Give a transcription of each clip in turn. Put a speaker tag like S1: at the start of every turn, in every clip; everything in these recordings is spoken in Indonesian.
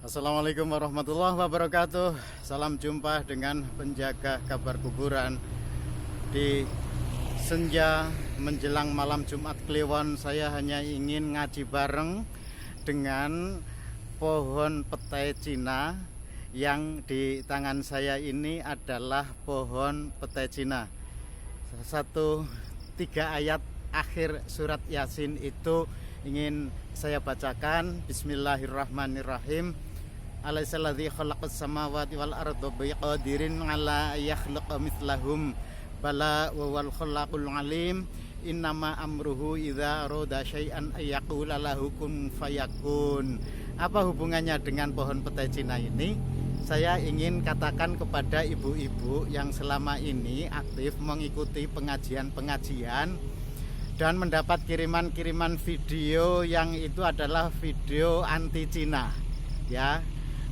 S1: Assalamualaikum warahmatullahi wabarakatuh. Salam jumpa dengan penjaga kabar kuburan. Di senja menjelang malam Jumat Kliwon, saya hanya ingin ngaji bareng dengan pohon petai Cina. Yang di tangan saya ini adalah pohon petai Cina. Tiga ayat akhir surat Yasin itu ingin saya bacakan. Bismillahirrahmanirrahim. Alaihissaladzi khalaqas samawati wal arda biqadirin ala yakhluqa mithlahum bala wal khallaqul alim. Innama amruhu idza arada syai'an ayyaqula lahu kun fayakun. Apa hubungannya dengan pohon petai Cina ini? Saya ingin katakan kepada ibu-ibu yang selama ini aktif mengikuti pengajian-pengajian dan mendapat kiriman-kiriman video yang itu adalah video anti Cina, ya.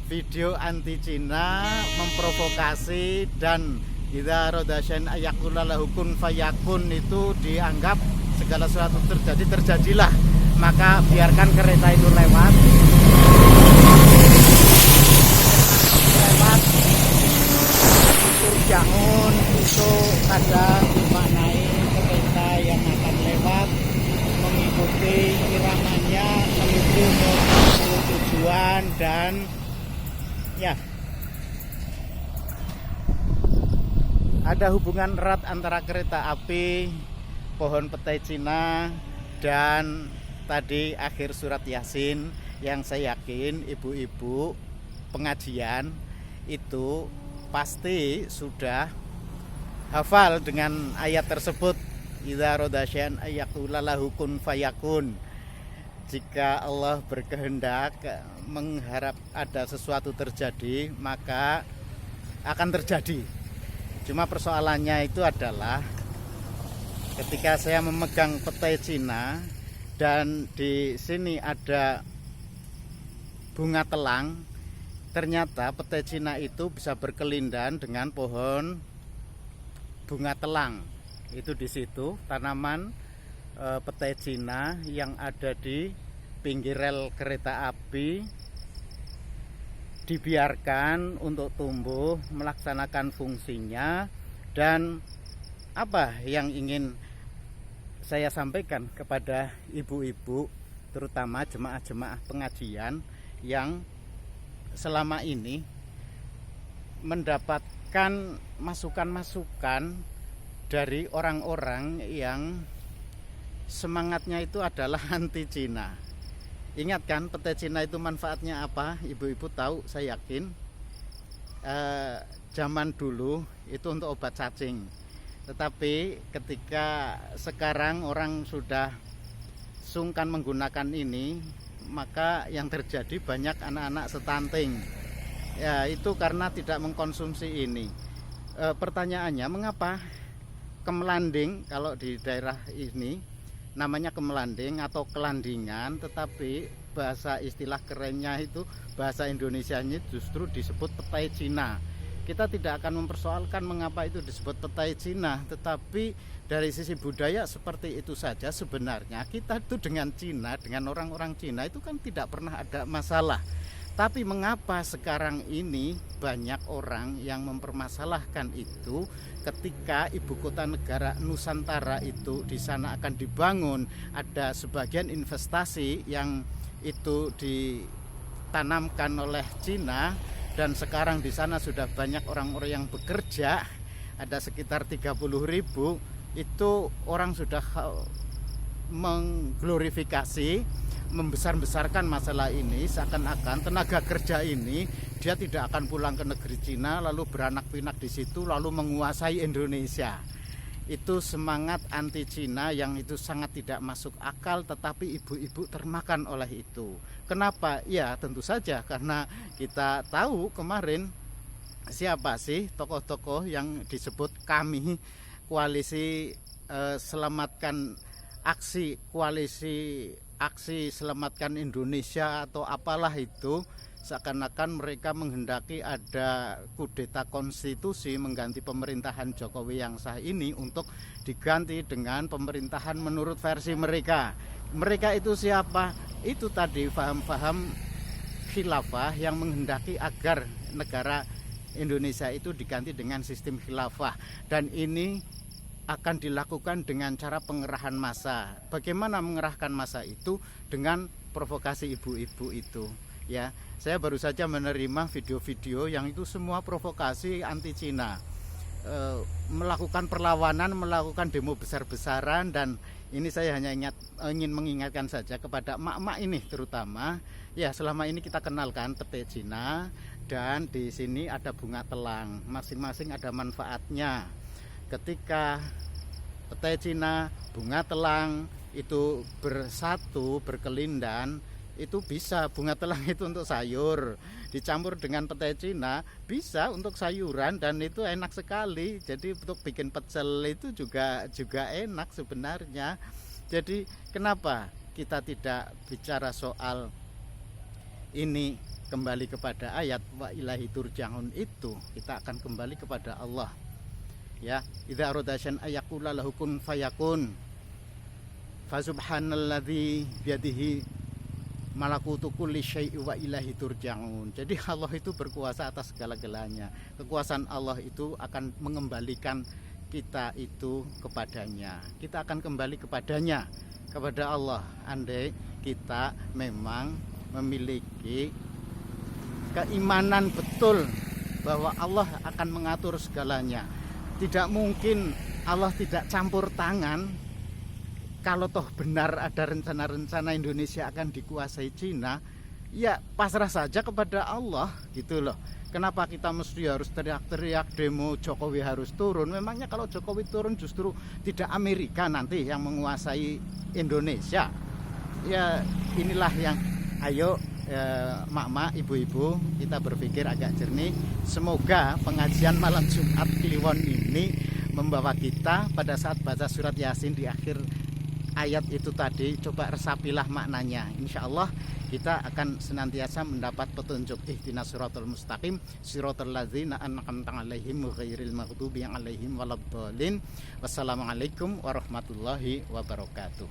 S1: Video anti Cina memprovokasi, dan idza radasyan ayaqula lahu kun fayakun itu dianggap segala sesuatu terjadilah. Maka biarkan kereta itu lewat Turjangun itu kadang dimaknai kereta yang akan lewat mengikuti iramanya menuju tujuan. Dan ya, ada hubungan erat antara kereta api, pohon petai Cina, dan tadi akhir surat Yasin yang saya yakin ibu-ibu pengajian itu pasti sudah hafal dengan ayat tersebut. Idza radasyan ayaqula lahu kun fayakun. Jika Allah berkehendak mengharap ada sesuatu terjadi, maka akan terjadi. Cuma persoalannya itu adalah ketika saya memegang petai Cina dan di sini ada bunga telang, ternyata petai Cina itu bisa berkelindan dengan pohon bunga telang. Itu di situ tanaman petai Cina yang ada di pinggir rel kereta api dibiarkan untuk tumbuh melaksanakan fungsinya. Dan apa yang ingin saya sampaikan kepada ibu-ibu, terutama jemaah-jemaah pengajian yang selama ini mendapatkan masukan-masukan dari orang-orang yang semangatnya itu adalah anti Cina. Ingat kan petai Cina itu manfaatnya apa? Ibu-ibu tahu, saya yakin. Zaman dulu itu untuk obat cacing. Tetapi ketika sekarang orang sudah sungkan menggunakan ini, maka yang terjadi banyak anak-anak stunting. Ya, itu karena tidak mengkonsumsi ini. Pertanyaannya, mengapa kemelanding, kalau di daerah ini namanya kemelanding atau kelandingan, tetapi bahasa istilah kerennya itu, bahasa Indonesianya justru disebut petai Cina. Kita tidak akan mempersoalkan mengapa itu disebut petai Cina, tetapi dari sisi budaya seperti itu saja. Sebenarnya kita itu dengan Cina, dengan orang-orang Cina itu kan tidak pernah ada masalah. Tapi mengapa sekarang ini banyak orang yang mempermasalahkan itu ketika ibu kota negara Nusantara itu di sana akan dibangun, ada sebagian investasi yang itu ditanamkan oleh Cina, dan sekarang di sana sudah banyak orang-orang yang bekerja, ada sekitar 30.000. Itu orang sudah mengglorifikasi, membesar-besarkan masalah ini, seakan-akan tenaga kerja ini dia tidak akan pulang ke negeri Cina lalu beranak pinak di situ lalu menguasai Indonesia. Itu semangat anti Cina yang itu sangat tidak masuk akal, tetapi ibu-ibu termakan oleh itu. Kenapa? Ya tentu saja karena kita tahu kemarin siapa sih tokoh-tokoh yang disebut kami koalisi selamatkan aksi selamatkan Indonesia atau apalah itu, seakan-akan mereka menghendaki ada kudeta konstitusi mengganti pemerintahan Jokowi yang sah ini untuk diganti dengan pemerintahan menurut versi mereka. Mereka itu siapa? Itu tadi paham-paham khilafah yang menghendaki agar negara Indonesia itu diganti dengan sistem khilafah, dan ini akan dilakukan dengan cara pengerahan massa. Bagaimana mengerahkan massa itu? Dengan provokasi ibu-ibu itu. Ya, saya baru saja menerima video-video yang itu semua provokasi anti Cina, melakukan perlawanan, melakukan demo besar-besaran. Dan ini saya hanya ingin mengingatkan saja kepada emak-emak ini terutama, ya selama ini kita kenalkan pete Cina, dan di sini ada bunga telang, masing-masing ada manfaatnya. Ketika pete Cina, bunga telang itu bersatu, berkelindan, itu bisa, bunga telang itu untuk sayur, dicampur dengan pete Cina bisa untuk sayuran, dan itu enak sekali. Jadi untuk bikin pecel itu juga enak sebenarnya. Jadi kenapa kita tidak bicara soal ini, kembali kepada ayat wa ilahi turja'un itu? Kita akan kembali kepada Allah. Ya, idza arada syai'an ayaqula lahu kun fayakun. Fa subhanalladzi biyadihi malakutu kulli syai'in wa ilahi turja'un. Jadi Allah itu berkuasa atas segala-galanya. Kekuasaan Allah itu akan mengembalikan kita itu kepadanya. Kita akan kembali kepadanya, kepada Allah, andai kita memang memiliki keimanan betul bahwa Allah akan mengatur segalanya. Tidak mungkin Allah tidak campur tangan. Kalau toh benar ada rencana-rencana Indonesia akan dikuasai Cina, ya pasrah saja kepada Allah gitu loh. Kenapa kita mesti harus teriak-teriak demo Jokowi harus turun? Memangnya kalau Jokowi turun justru tidak Amerika nanti yang menguasai Indonesia? Ya inilah yang, ayo mak-mak, ibu-ibu, kita berpikir agak jernih. Semoga pengajian malam Jumat Kliwon ini membawa kita pada saat baca surat Yasin di akhir ayat itu tadi, coba resapilah maknanya. Insya Allah kita akan senantiasa mendapat petunjuk. Ihdinas siratal mustaqim, siratal ladzina an'amta 'alaihim ghairil maghdubi 'alaihim waladdallin. Wassalamualaikum warahmatullahi wabarakatuh.